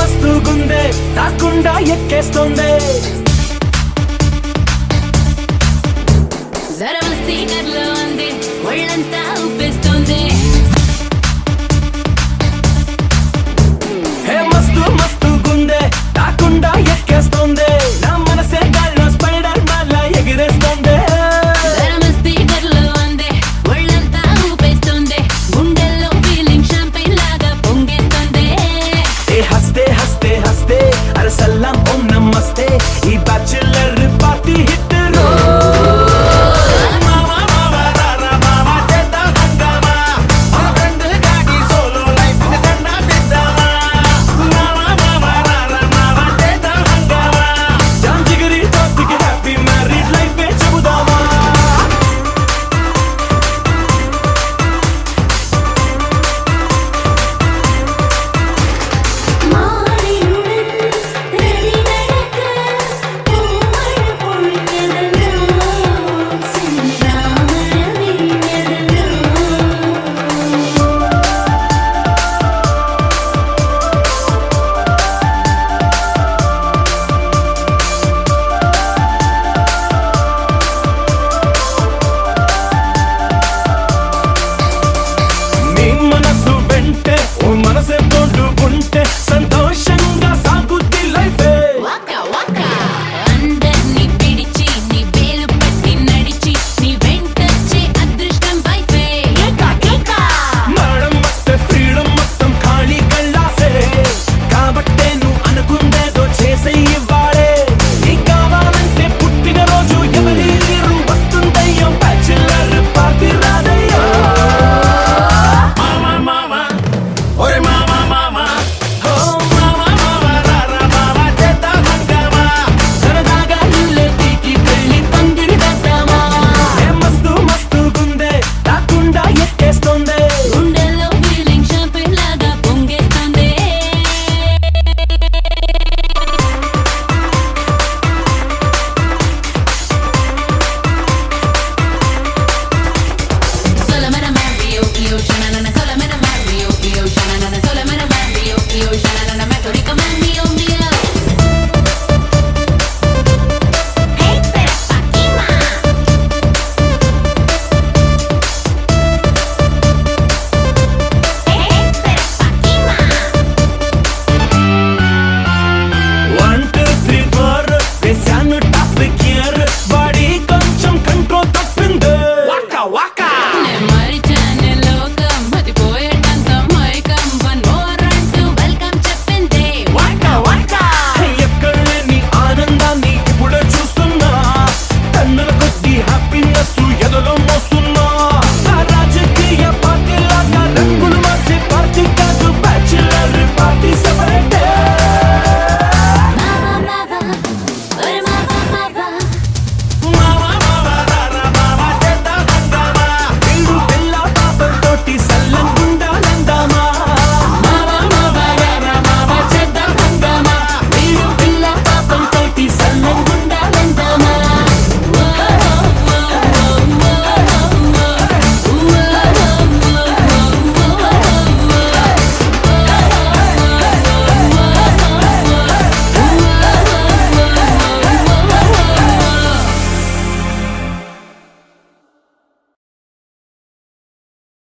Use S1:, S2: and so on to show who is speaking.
S1: మస్తు గుందే తాకుండా ఎక్కేస్తుంది
S2: జర మస్తీ కర్లో ఉంది ఒళ్ళంతా ఉప్పేస్తుంది
S1: హే మస్తు మస్తు గుందే తాకుండా ఎక్కేస్తుంది నా మనసే గాల్లో స్పైడర్ మ్యాన్ లా ఎగిరేస్తుంది
S2: జర మస్తీ కర్లో ఉంది ఒళ్ళంతా ఉప్పేస్తుంది గుండెల్లో ఫీలింగ్ షాంపైన్ లాగా పొంగేస్తుంది
S1: ఏ హస్తే హస్తే హస్తే అరే సలాం ఓం నమస్తే ఈ బ్యాచులర్ పార్టీ హిట్ రో మనసే తోడు ఉంటే సంత